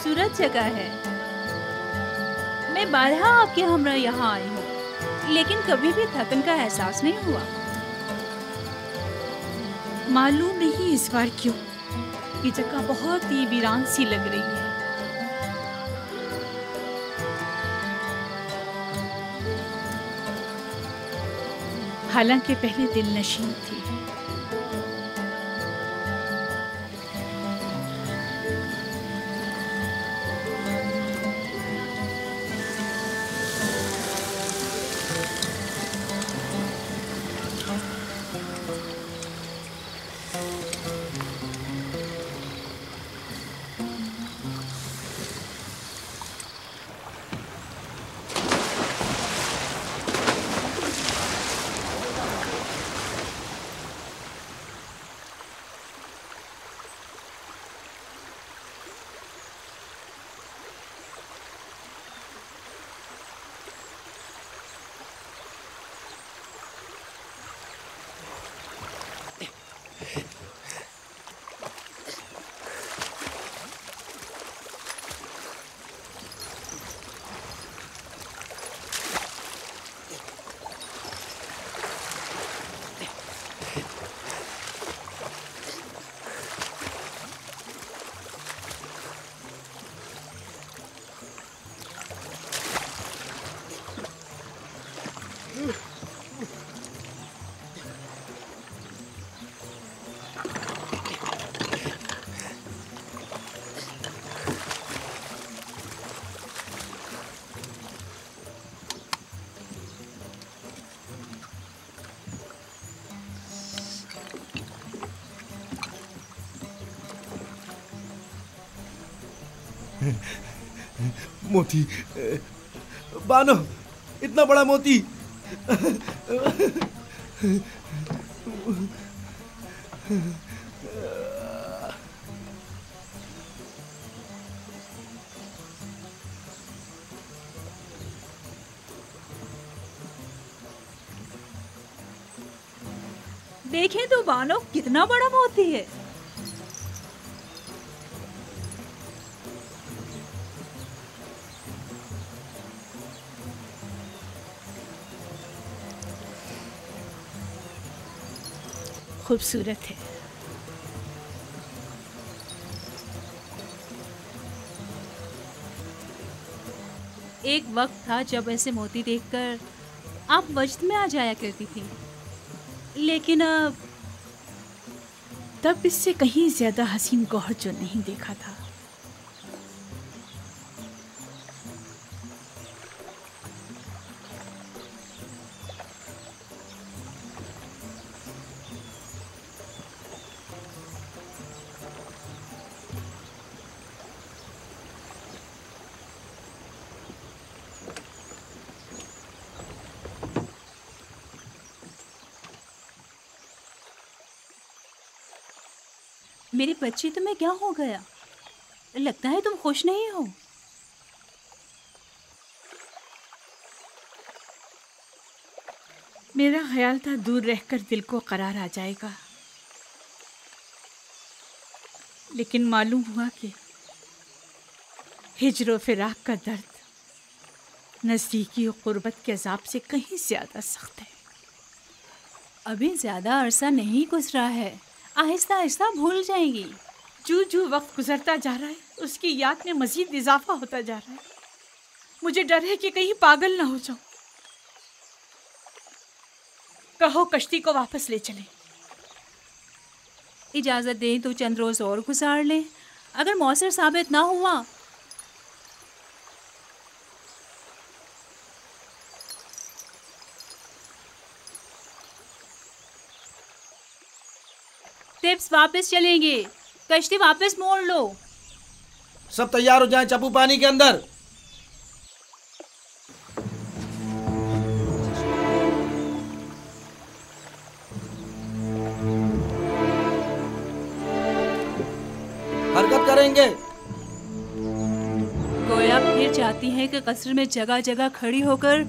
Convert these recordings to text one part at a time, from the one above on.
खूबसूरत जगह है। मैं बारहा आपके हमरा यहाँ आई हूँ, लेकिन कभी भी थकन का एहसास नहीं हुआ। मालूम नहीं इस बार क्यों ये जगह बहुत ही वीरान सी लग रही है। हालांकि पहले दिल नशीन थी। मोती, बानो, इतना बड़ा मोती। देखें तो बानो, कितना बड़ा मोती है। खूबसूरत है। एक वक्त था जब ऐसे मोती देखकर आप वजद में आ जाया करती थी, लेकिन अब तब इससे कहीं ज्यादा हसीन गौहर जो नहीं देखा था। मेरी बच्ची, तुम्हें क्या हो गया? लगता है तुम खुश नहीं हो। मेरा ख्याल था दूर रहकर दिल को करार आ जाएगा, लेकिन मालूम हुआ कि हिज्र फिराक का दर्द नज़दीकी और क़ुर्बत के अज़ाब से कहीं ज़्यादा सख्त है। अभी ज़्यादा अरसा नहीं गुजरा है, आहिस्ता आहिस्ता भूल जाएंगी। जो वक्त गुजरता जा रहा है उसकी याद में मज़ीद इजाफा होता जा रहा है। मुझे डर है कि कहीं पागल ना हो जाऊं। कहो कश्ती को वापस ले चलें। इजाज़त दें तो चंद रोज़ और गुजार लें। अगर मौसर साबित ना हुआ टिप्स वापस चलेंगे। कश्ती वापस मोड़ लो। सब तैयार हो जाएं, चप्पू पानी के अंदर। हरकत करेंगे। गोया फिर चाहती है कि कस्र में जगह जगह खड़ी होकर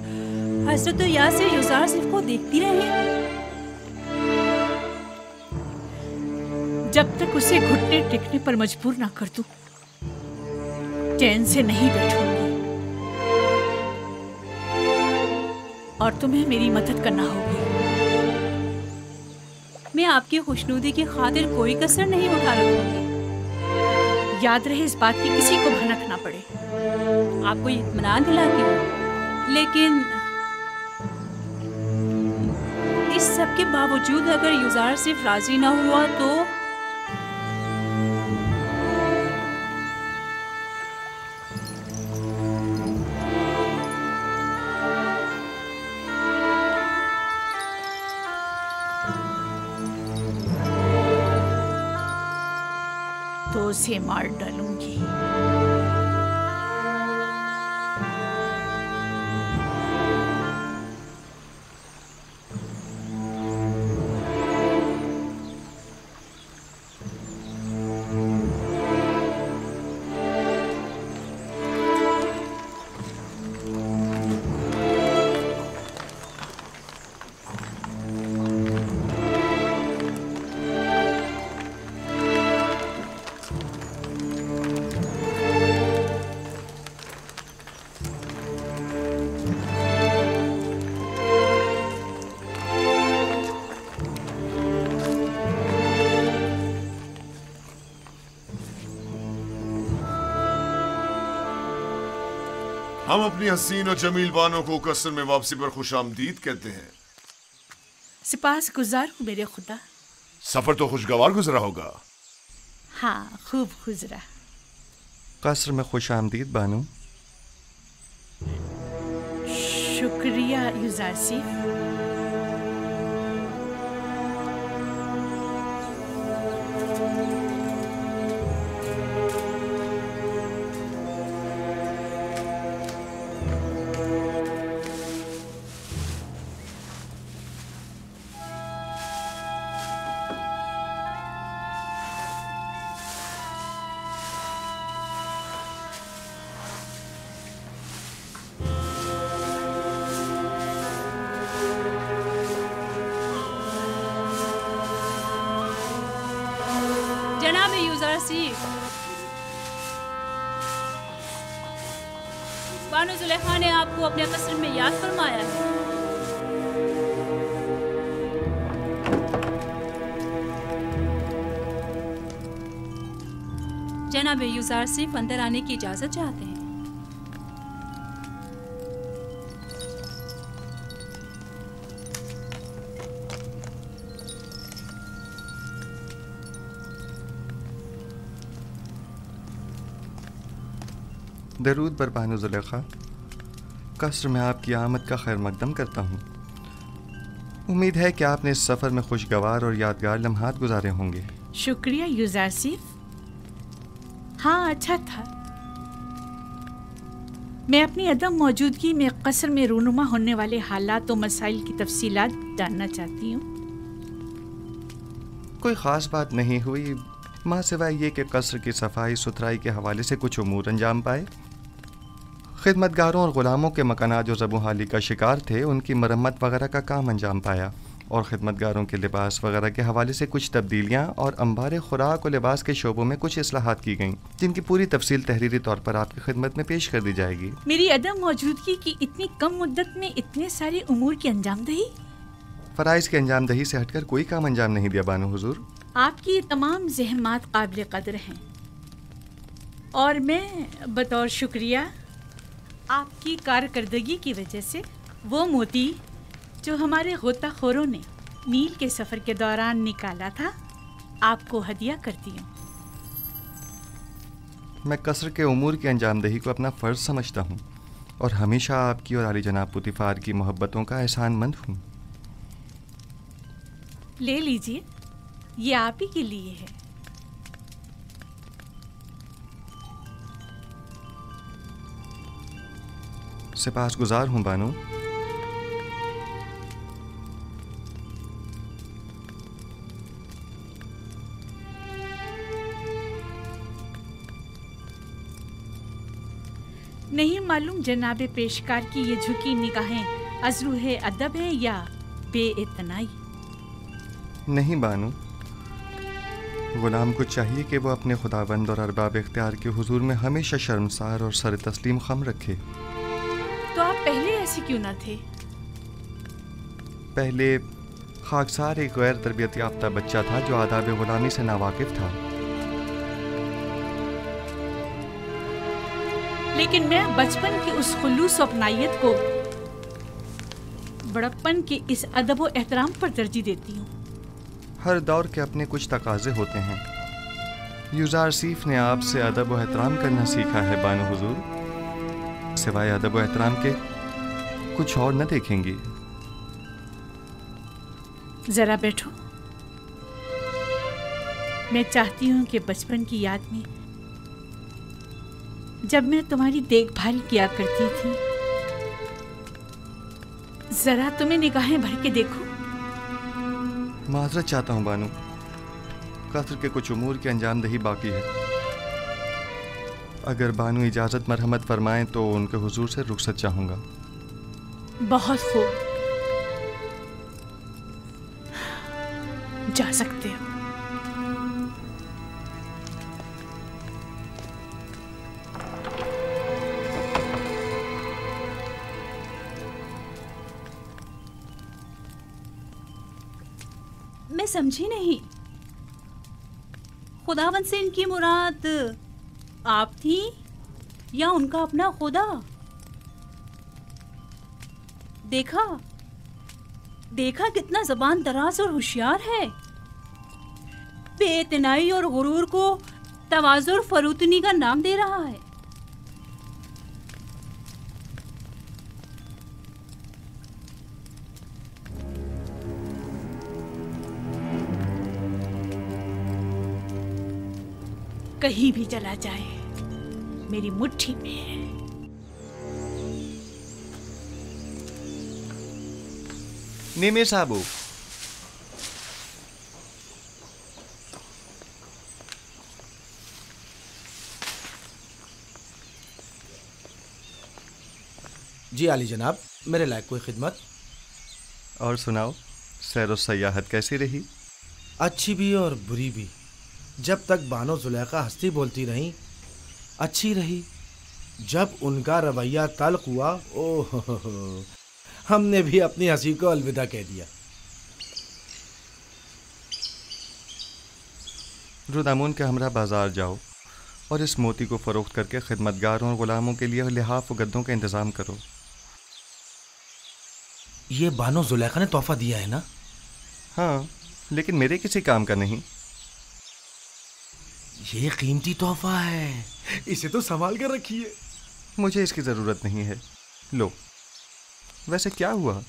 हजरत यासिर युजार सिर्फ को देखती रहे। जब तक उसे घुटने टेकने पर मजबूर ना कर दूं, चैन से नहीं बैठूंगी और तुम्हें मेरी मदद करना होगी। मैं आपकी खुशनुदी की खातिर कोई कसर नहीं उठा रखूंगी। याद रहे इस बात की किसी को भनक ना पड़े। आपको ये इत्मीनान दिलाती हूँ, लेकिन इस सब के बावजूद अगर युजार सिर्फ राजी ना हुआ तो उसे मार डालूंगी। हम अपनी हसीन और जमील बानों को कसर में वापसी पर खुशामदीद कहते हैं। सिपास गुजार हूँ मेरे खुदा। सफर तो खुशगवार गुजरा होगा। हाँ, खूब गुजरा। कसर में खुशामदीद बानो। शुक्रिया युजार सिफ। जनाब युजार सिफ, बानो जुलेखा ने आपको अपने कसर में याद फरमाया है। जनाब युजार सिफ अंदर आने की इजाजत चाहते हैं। दरूद बर बानो जुलेखा। कसर में आपकी आमद का खैर मकदम करता हूँ। उम्मीद है कि आपने इस सफ़र में खुशगवार और यादगार लम्हात गुजारे होंगे। शुक्रिया युजार सिफ। हाँ, अच्छा था। मैं अपनी अदम मौजूदगी में कसर में रूनुमा होने वाले हालात और मसाइल की तफसीलात जानना चाहती हूँ। कोई ख़ास बात नहीं हुई, माँ सिवाय ये कि कसर की सफाई सुथराई के हवाले से कुछ उमूर अंजाम पाए। खिदमतगारों और ग़ुलामों के मकानात जो ज़बू हाली का शिकार थे उनकी मरम्मत वगैरह का काम अंजाम पाया और खिदमतगारों के लिबास वगैरह के हवाले से कुछ तब्दीलियाँ और अंबार खुराक और लिबास के शोबों में कुछ इस्लाहात की गईं, जिनकी पूरी तफसील तहरीरी तौर पर आपकी खिदमत में पेश कर दी जाएगी। मेरी अदम मौजूदगी की इतनी कम मुद्दत में इतने सारे उमूर की अंजामदही। फ़राइज़ की अंजामदही से हटकर कोई काम अंजाम नहीं दिया बानो हुजूर। आपकी तमाम ज़हमात काबिल कदर हैं और मैं बतौर शुक्रिया आपकी कारकर्दगी की वजह से वो मोती जो हमारे गोताखोरों ने नील के सफ़र के दौरान निकाला था आपको हदिया करती हूँ। मैं कसर के उमूर की अंजामदही को अपना फ़र्ज़ समझता हूँ और हमेशा आपकी और आली जनाब पुतिफार की मोहब्बतों का एहसानमंद हूँ। ले लीजिए, ये आप ही के लिए है। सिपासगुजार हूँ बानो। नहीं मालूम जनाबे पेशकार की ये झुकी निगाहें अज़रूहे अदब है या बेइतनाई। नहीं बानो, गुलाम को चाहिए कि वो अपने खुदाबंद और अरबाब इख्तियार के हुजूर में हमेशा शर्मसार और सर तस्लीम खम रखे। तो आप पहले ऐसे क्यों ना थे? पहले खाकसार एक गैर तरबियत याफ्ता बच्चा था जो आदाब गुलामी से नावाकिफ था। लेकिन मैं बचपन की उस खुलूस और अपनाइयत को बड़प्पन के इस अदब और एहतराम पर तरजीह देती हूँ। हर दौर के अपने कुछ तकाजे होते हैं। यूज़ार सीफ ने आपसे अदब व एहतराम करना सीखा है बानो हुजूर। सिवाय अदब व एहतराम के कुछ और न देखेंगी। जरा बैठो। मैं चाहती हूँ कि बचपन की याद में जब मैं तुम्हारी देखभाल किया करती थी, जरा तुम्हें निगाहें भर के देखो। माजरत चाहता हूँ बानो, कसर के कुछ उमूर की अंजामदही बाकी है। अगर बानो इजाज़त मरहमत फरमाएं तो उनके हुजूर से रुखसत चाहूँगा। बहुत खूब, जा सकते हो। मैं समझी नहीं, खुदावंद से इनकी मुराद आप थी या उनका अपना खुदा? देखा देखा कितना जबान दराज और होशियार है। बेइतनाई और गुरूर को तवाज़ुर फरूतनी का नाम दे रहा है। कहीं भी चला जाए मेरी मुट्ठी में है। नीमे साहबू, जी आली जनाब, मेरे लायक कोई खिदमत? और सुनाओ, सैर और सयाहत कैसी रही? अच्छी भी और बुरी भी। जब तक बानो जुलेखा हंसती बोलती रही अच्छी रही। जब उनका रवैया तल्ख हुआ, ओह, हमने भी अपनी हंसी को अलविदा कह दिया। रुदामून के हमरा बाजार जाओ और इस मोती को फरोख्त करके खिदमतगारों और गुलामों के लिए लिहाफ व गद्दों का इंतज़ाम करो। ये बानो जुलेखा ने तोहफा दिया है ना? हाँ, लेकिन मेरे किसी काम का नहीं। ये कीमती तोहफा है, इसे तो संभाल कर रखिए। मुझे इसकी ज़रूरत नहीं है। लो, वैसे क्या हुआ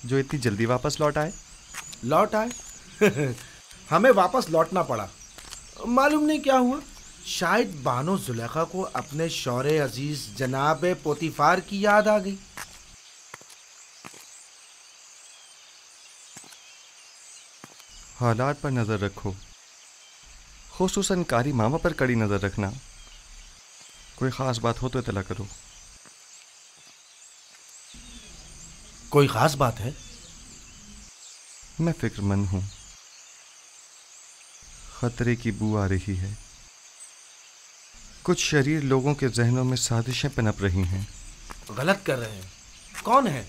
जो इतनी जल्दी वापस लौट आए? लौट आए? हमें वापस लौटना पड़ा। मालूम नहीं क्या हुआ। शायद बानो जुलेखा को अपने शौरे अजीज जनाब पोतीफार की याद आ गई। हालात पर नज़र रखो, खुसूसन कारी मामा पर कड़ी नज़र रखना। कोई ख़ास बात हो तो इतला करो। कोई ख़ास बात है? मैं फिक्रमंद हूँ। खतरे की बू आ रही है। कुछ शरीर लोगों के जहनों में साजिशें पनप रही हैं। गलत कर रहे हैं। कौन है?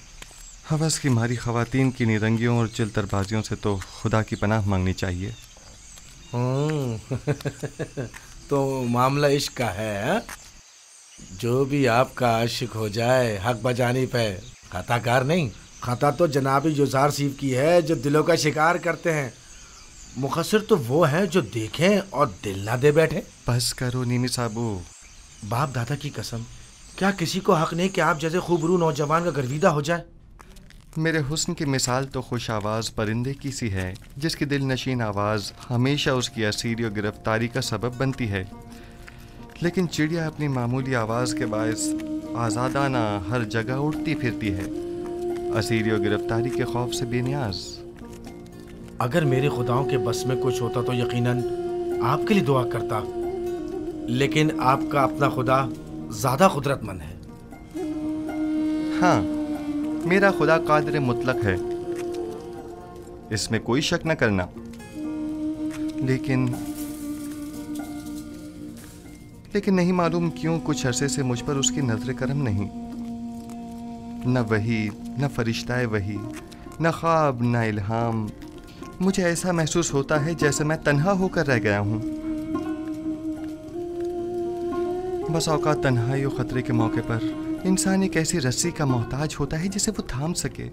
हवस की मारी ख़वातीन की निरंगियों और चिलतरबाजियों से तो खुदा की पनाह मांगनी चाहिए। तो मामला इश्क का है, हा? जो भी आपका आशिक हो जाए हक बजानिब है, खताकार नहीं। खता तो जनाबी यूज़ार सीफ की है जो दिलों का शिकार करते हैं। मुखसिर तो वो है जो देखें और दिल ना दे बैठे। बस करो नीमी साबू। बाप दादा की कसम, क्या किसी को हक नहीं कि आप जैसे खूबरू नौजवान का गर्विदा हो जाए? मेरे हुस्न की मिसाल तो खुश आवाज़ परिंदे की सी है जिसकी दिल नशीन आवाज़ हमेशा उसकी असीरी और गिरफ्तारी का सबब बनती है। लेकिन चिड़िया अपनी मामूली आवाज़ के बायस आज़ादाना हर जगह उड़ती फिरती है, असीरी और गिरफ्तारी के खौफ से बेनियाज। अगर मेरे खुदाओं के बस में कुछ होता तो यकीनन आपके लिए दुआ करता, लेकिन आपका अपना खुदा ज़्यादा कुदरतमंद है। हाँ, मेरा खुदा कादिर मुतलक है, इसमें कोई शक न करना। लेकिन लेकिन नहीं मालूम क्यों कुछ अरसे से मुझ पर उसकी नजर करम नहीं। न वही, न फरिश्ताए वही, न ख्वाब, न इल्हाम। मुझे ऐसा महसूस होता है जैसे मैं तन्हा होकर रह गया हूँ। बस औकात तन्हाई और खतरे के मौके पर इंसान एक ऐसी रस्सी का मोहताज होता है जिसे वो थाम सके,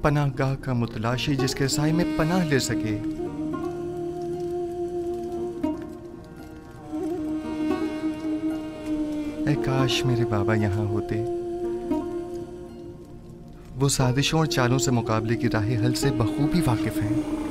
पनाहगाह का मुतलाशी जिसके साए में पनाह ले सके। ऐ काश मेरे बाबा यहाँ होते। वो साजिशों और चालों से मुकाबले की राह हल से बखूबी वाकिफ हैं।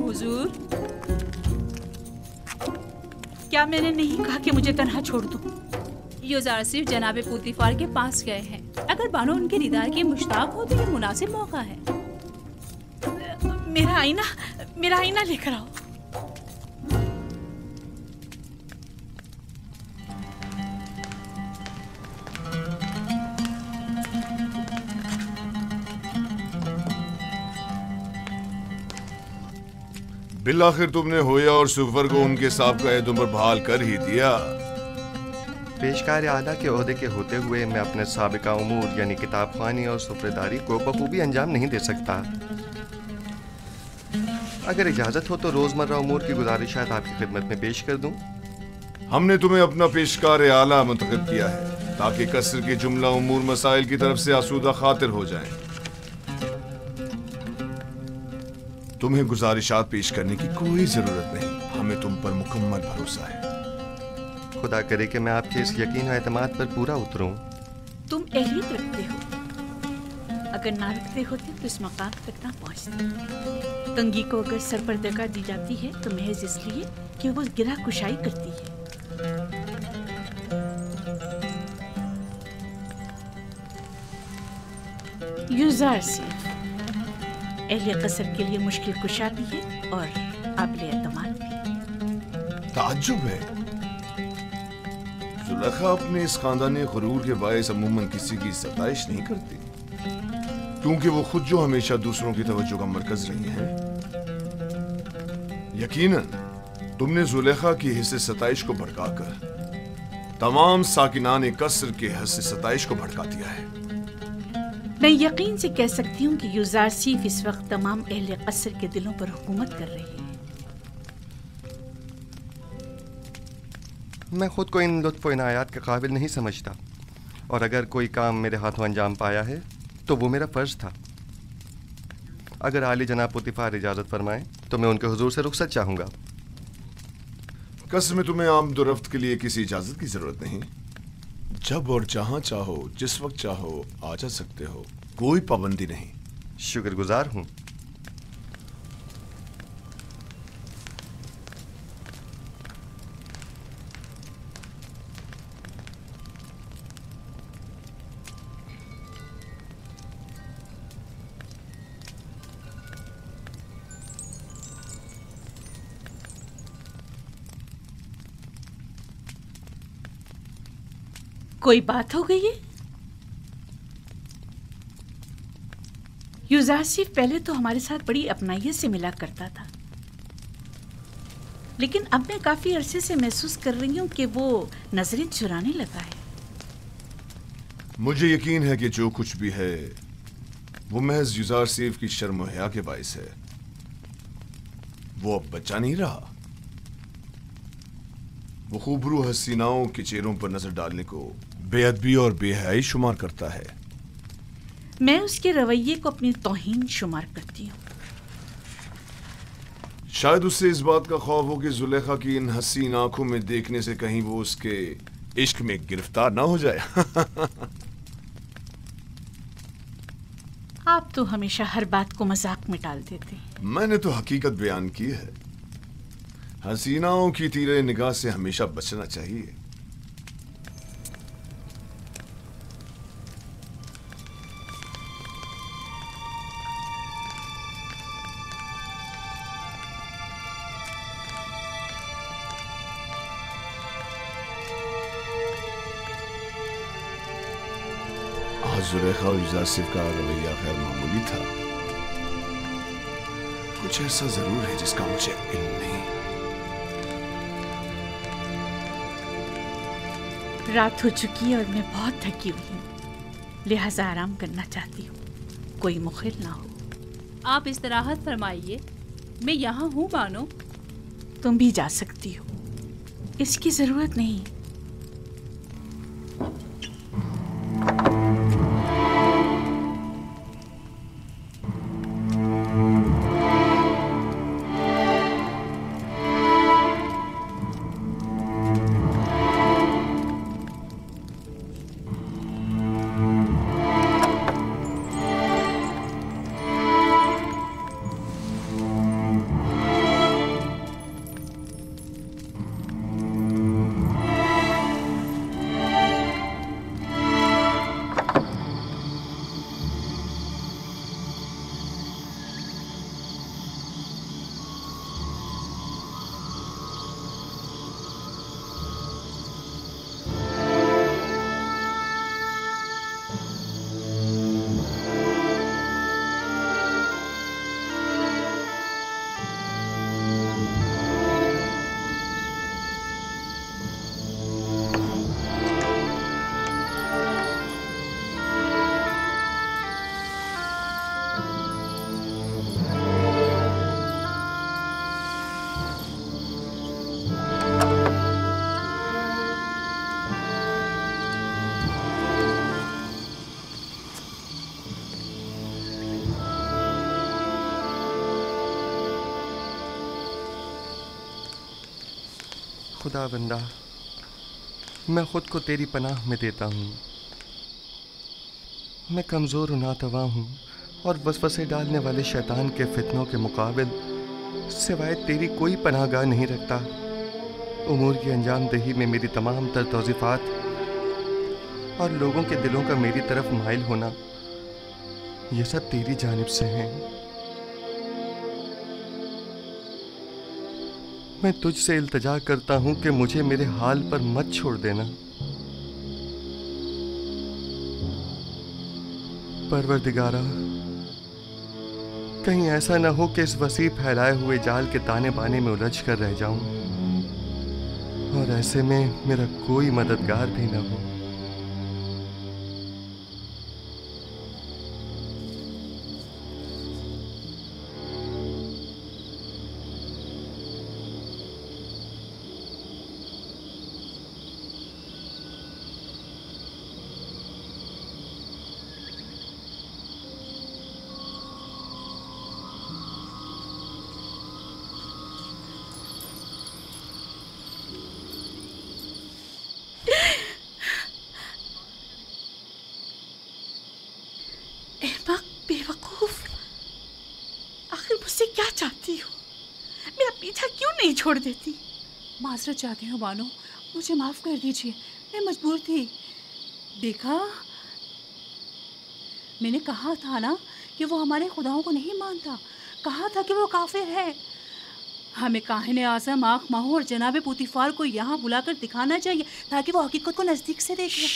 हुजूर। क्या मैंने नहीं कहा कि मुझे तन्हा छोड़ दो? युजार सिर्फ जनाबे पुतिफार के पास गए हैं। अगर बानो उनके दीदार की मुश्ताक हो तो ये मुनासिब मौका है। मेरा आईना लेकर आओ। बिलाखिर तुमने होया और सुफर को उनके साबिका एहदों पर बहाल कर ही दिया। पेशकार आला के ओहदे के होते हुए मैं अपने साबिका उमूर यानी किताब ख़्वानी और सुफरेदारी को बखूबी अंजाम नहीं दे सकता। अगर इजाज़त हो तो रोज़मर्रा उमूर की गुजारिशात आपकी खिदमत में पेश कर दूं। हमने तुम्हें अपना पेशकार आला मुंतखब किया है ताकि कसर के जुमला उमूर मसाइल की तरफ से आसूदा खातिर हो जाएं। तुम्हें गुजारिशात पेश करने की कोई जरूरत नहीं, हमें तुम पर मुकम्मल भरोसा है। खुदा करे कि मैं आपके इस यकीन और एतमाद पर पूरा उतरूं। तुम एहलियत रखते हो, अगर ना रखते होते तो इस मकाम तक ना पहुंचते। तंगी को अगर सरपर्दगा दी जाती है तो महज इसलिए कि वो गिरा कुशाई करती है। युजार सिर्फ अहले कसर के लिए मुश्किल कुशा भी है और काबिल एतमाद भी। ताज्जुब है, जुलेखा अपने इस खानदानी गुरूर के बायस अमूमन किसी की सताइश नहीं करती, क्योंकि वो खुद जो हमेशा दूसरों की तवज्जो का मरकज रही हैं। यकीनन तुमने जुलेखा की हिस्से सताइश को भड़काकर तमाम साकिनान कसर के हिस्से सताइश को भड़का दिया है। मैं यकीन से कह सकती हूँ कि युज़ारसीफ इस वक्त तमाम अहले कसर के दिलों पर हुकूमत कर रही है। मैं खुद को इन लुत्फ़ व इनायात के काबिल नहीं समझता, और अगर कोई काम मेरे हाथों अंजाम पाया है तो वो मेरा फ़र्ज़ था। अगर आली जनाब पुतिफार इजाज़त फरमाएं तो मैं उनके हुजूर से रुखसत चाहूँगा। कसर में तुम्हें आमदोरफ्त के लिए किसी इजाज़त की ज़रूरत नहीं। जब और जहाँ चाहो, जिस वक्त चाहो आ जा सकते हो, कोई पाबंदी नहीं। शुक्रगुजार हूँ। कोई बात हो गई है? युज़ारसीफ पहले तो हमारे साथ बड़ी अपनाइयत से मिला करता था, लेकिन अब मैं काफी अरसे से महसूस कर रही हूँ कि वो नजरें चुराने लगा है। मुझे यकीन है कि जो कुछ भी है वो महज युज़ारसीफ की शर्म और हया के बाइस है। वो अब बच्चा नहीं रहा। वो खूबरू हसीनाओं के चेहरों पर नजर डालने को बेअदबी और बेहयाई शुमार करता है। मैं उसके रवैये को अपनी तौहीन शुमार करती हूँ। शायद उससे इस बात का खौफ हो कि जुलेखा की इन हसीन आंखों में देखने से कहीं वो उसके इश्क में गिरफ्तार ना हो जाए। आप तो हमेशा हर बात को मजाक में टाल देते हैं। मैंने तो हकीकत बयान की है। हसीनाओं की तीरे निगाह से हमेशा बचना चाहिए। जुलेखा और युज़ारसीफ का रवैया गैर मामूली था। कुछ ऐसा जरूर है जिसका मुझे इल्म नहीं। रात हो चुकी है और मैं बहुत थकी हुई हूँ, लिहाजा आराम करना चाहती हूँ। कोई मुखिल ना हो। आप इस्तराहत फरमाइए, मैं यहाँ हूँ बानो। तुम भी जा सकती हो, इसकी जरूरत नहीं। खुदा बंदा, मैं खुद को तेरी पनाह में देता हूँ। मैं कमज़ोर और नातवा हूँ और वसवसे डालने वाले शैतान के फितनों के मुकाबिल सिवाय तेरी कोई पनाहगाह नहीं रखता। उमूर की अंजाम दही में मेरी तमाम तर तौज़ीफ़ात और लोगों के दिलों का मेरी तरफ माइल होना, यह सब तेरी जानिब से हैं। मैं तुझसे इल्तिजा करता हूँ कि मुझे मेरे हाल पर मत छोड़ देना। परवरदिगारा, कहीं ऐसा न हो कि इस वसी फैलाए हुए जाल के ताने बाने में उलझ कर रह जाऊं और ऐसे में मेरा कोई मददगार भी न हो। अहमक, बेवकूफ, आखिर मुझसे क्या चाहती हो? मेरा पीछा क्यों नहीं छोड़ देती? माजरत चाहती हूँ बानो, मुझे माफ़ कर दीजिए, मैं मजबूर थी। देखा, मैंने कहा था ना कि वो हमारे खुदाओं को नहीं मानता, कहा था कि वो काफिर है। हमें काहिने आज़म आँख माहू और जनाब पुतीफार को यहाँ बुलाकर दिखाना चाहिए ताकि वो हकीकत को नज़दीक से देख ले।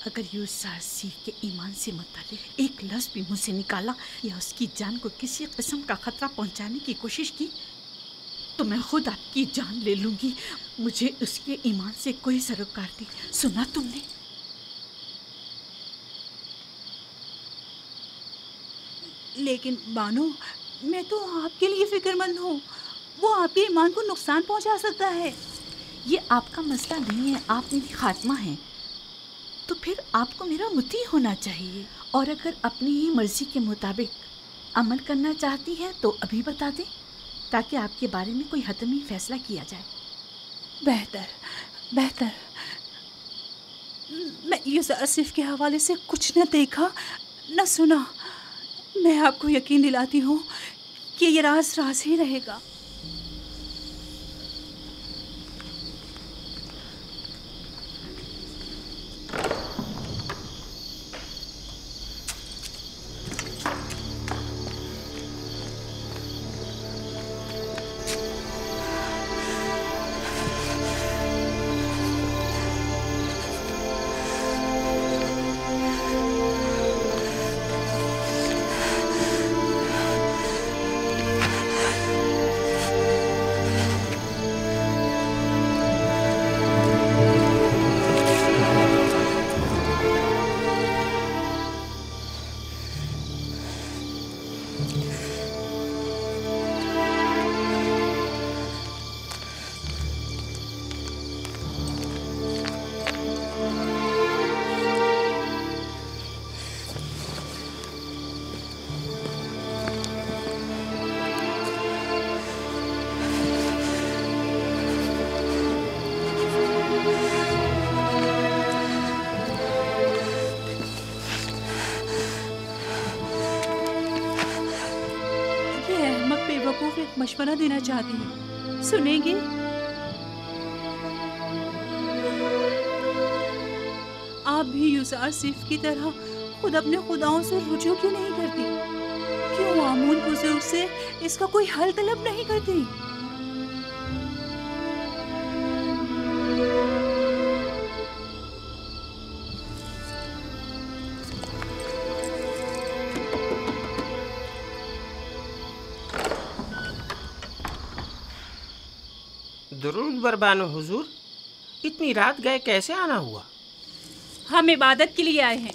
अगर यूसुफ सीफ के ईमान से मुताल्लिक एक लफ्ज़ भी मुंह से निकाला या उसकी जान को किसी किस्म का खतरा पहुंचाने की कोशिश की तो मैं खुद आपकी जान ले लूंगी। मुझे उसके ईमान से कोई सरोकार नहीं। सुना तुमने? लेकिन बानो, मैं तो आपके लिए फिक्रमंद हूँ, वो आपके ईमान को नुकसान पहुंचा सकता है। ये आपका मसला नहीं है, आप मेरी खात्मा हैं, तो फिर आपको मेरा मुती होना चाहिए। और अगर अपनी ही मर्जी के मुताबिक अमल करना चाहती हैं तो अभी बता दें ताकि आपके बारे में कोई हतमी फैसला किया जाए। बेहतर बेहतर। मैं यूसुफ के हवाले से कुछ न देखा न सुना। मैं आपको यकीन दिलाती हूँ कि ये राज राज ही रहेगा। बेवकूफ एक मशवरा देना चाहती है, सुनेंगे? आप भी यूसुफ की तरह खुद अपने खुदाओं से रुजू क्यों नहीं करती? क्यों आमून बुजुर्ग से इसका कोई हल तलब नहीं करती? दुरूद बरबानो हुजूर, इतनी रात गए कैसे आना हुआ? हम इबादत के लिए आए हैं।